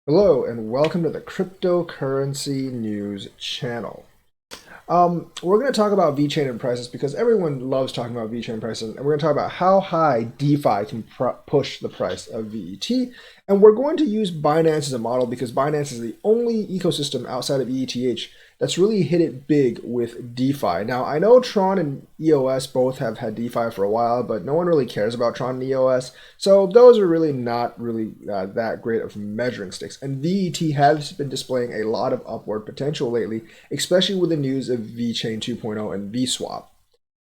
Hello and welcome to the Cryptocurrency News channel. We're going to talk about VeChain and prices because everyone loves talking about VeChain prices, and we're going to talk about how high DeFi can push the price of VET. And we're going to use Binance as a model because Binance is the only ecosystem outside of ETH that's really hit it big with DeFi. Now, I know Tron and EOS both have had DeFi for a while, but no one really cares about Tron and EOS. So those are really not really that great of measuring sticks. And VET has been displaying a lot of upward potential lately, especially with the news of VeChain 2.0 and VSwap.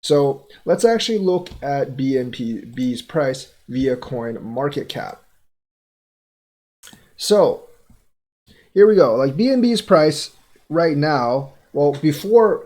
So let's actually look at BNB's price via coin market cap. So here we go. Like BNB's price right now, well, before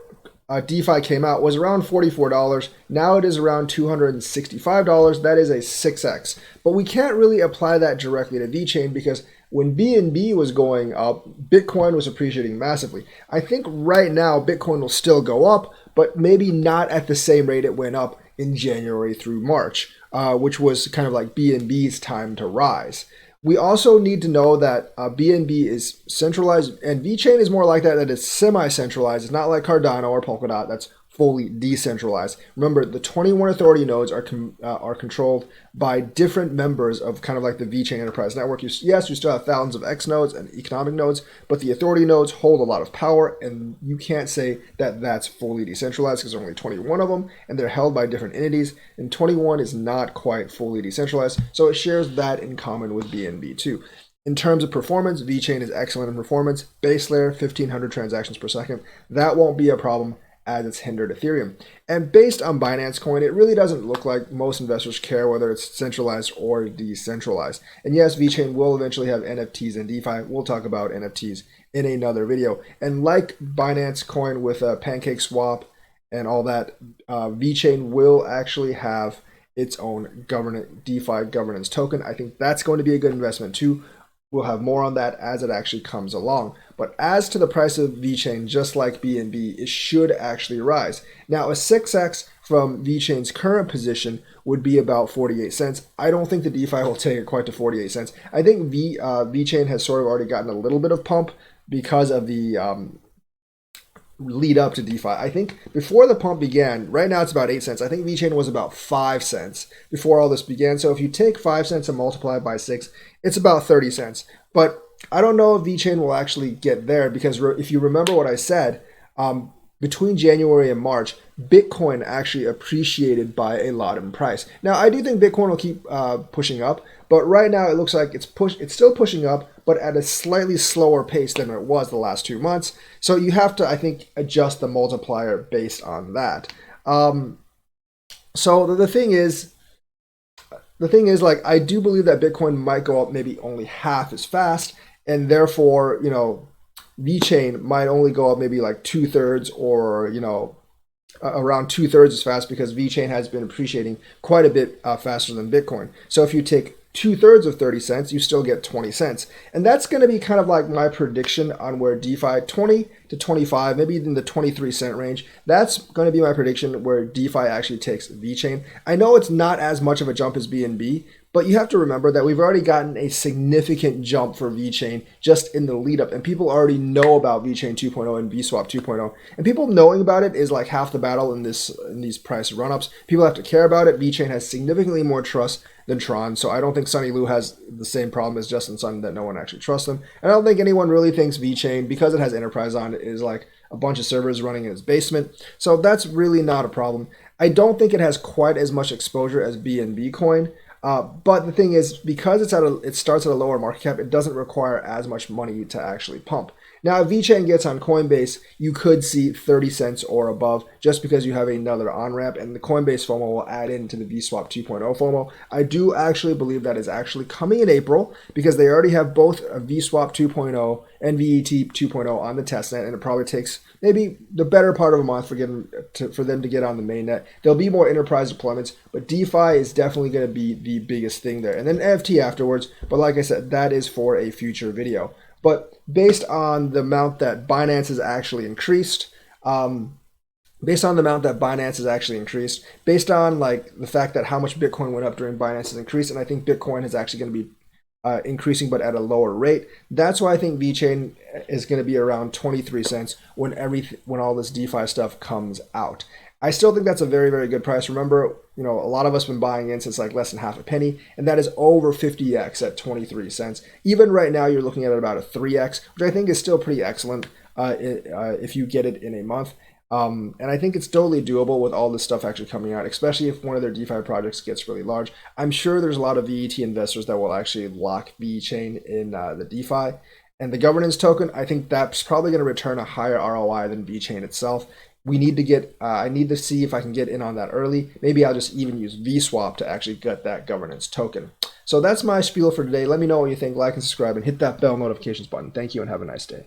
DeFi came out, was around $44. Now it is around $265. That is a 6x. But we can't really apply that directly to VeChain because when BNB was going up, Bitcoin was appreciating massively. I think right now Bitcoin will still go up, but maybe not at the same rate it went up in January through March, which was kind of like BNB's time to rise. We also need to know that BNB is centralized, and VeChain is more like that it's semi-centralized. It's not like Cardano or Polkadot that's fully decentralized. Remember, the 21 authority nodes are controlled by different members of kind of like the VeChain Enterprise Network. Yes, you still have thousands of X nodes and economic nodes, but the authority nodes hold a lot of power, and you can't say that that's fully decentralized because there are only 21 of them, and they're held by different entities, and 21 is not quite fully decentralized, so it shares that in common with BNB too. In terms of performance, VeChain is excellent in performance. Base layer, 1,500 transactions per second. That won't be a problem as it's hindered Ethereum. And based on Binance Coin, it really doesn't look like most investors care whether it's centralized or decentralized. And yes, VeChain will eventually have NFTs and DeFi. We'll talk about NFTs in another video. And like Binance Coin with a Pancake Swap and all that, VeChain will actually have its own DeFi governance token. I think that's going to be a good investment too. We'll have more on that as it actually comes along. But as to the price of VeChain, just like BNB, it should actually rise. Now, a 6x from VeChain's current position would be about 48 cents. I don't think the DeFi will take it quite to 48 cents. I think VeChain has sort of already gotten a little bit of pump because of the lead up to DeFi. I think before the pump began, right now it's about 8 cents. I think VeChain was about 5 cents before all this began. So if you take 5 cents and multiply it by 6, it's about 30 cents. But I don't know if VeChain will actually get there because if you remember what I said, between January and March, Bitcoin actually appreciated by a lot in price. Now, I do think Bitcoin will keep pushing up, but right now it looks like it's still pushing up, but at a slightly slower pace than it was the last 2 months. So you have to, I think, adjust the multiplier based on that. So the thing is, like, I do believe that Bitcoin might go up maybe only half as fast, and therefore, VeChain might only go up maybe like 2/3 or, around 2/3 as fast because VeChain has been appreciating quite a bit faster than Bitcoin. So if you take 2/3 of 30 cents, you still get 20 cents. And that's going to be kind of like my prediction on where DeFi 20 to 25, maybe in the 23-cent range. That's going to be my prediction where DeFi actually takes VeChain. I know it's not as much of a jump as BNB, but you have to remember that we've already gotten a significant jump for VeChain just in the lead up. And people already know about VeChain 2.0 and VSwap 2.0. And people knowing about it is like half the battle in these price run-ups. People have to care about it. VeChain has significantly more trust than Tron. So I don't think Sunny Liu has the same problem as Justin Sun that no one actually trusts him. And I don't think anyone really thinks VeChain, because it has enterprise on it, is like a bunch of servers running in its basement. So that's really not a problem. I don't think it has quite as much exposure as BNB coin. But the thing is, because it starts at a lower market cap, it doesn't require as much money to actually pump. Now, if VeChain gets on Coinbase, you could see 30 cents or above just because you have another on-ramp, and the Coinbase FOMO will add into the VSwap 2.0 FOMO. I do actually believe that is actually coming in April because they already have both a VSwap 2.0 and VET 2.0 on the testnet, and it probably takes maybe the better part of a month for them to get on the mainnet. There'll be more enterprise deployments, but DeFi is definitely going to be the biggest thing there. And then NFT afterwards, but like I said, that is for a future video. But based on the amount that Binance has actually increased, based on like the fact that how much Bitcoin went up during Binance's increase, and I think Bitcoin is actually going to be increasing but at a lower rate. That's why I think Vechain is going to be around 23 cents when all this DeFi stuff comes out. I still think that's a very, very good price. Remember, a lot of us have been buying in since like less than half a penny, and that is over 50x at 23 cents. Even right now, you're looking at about a 3x, which I think is still pretty excellent if you get it in a month. And I think it's totally doable with all this stuff actually coming out, especially if one of their DeFi projects gets really large. I'm sure there's a lot of VET investors that will actually lock Vechain in the DeFi. And the governance token, I think that's probably going to return a higher ROI than Vechain itself. We need to get, I need to see if I can get in on that early. Maybe I'll just even use VSwap to actually get that governance token. So that's my spiel for today. Let me know what you think, like and subscribe, and hit that bell notifications button. Thank you and have a nice day.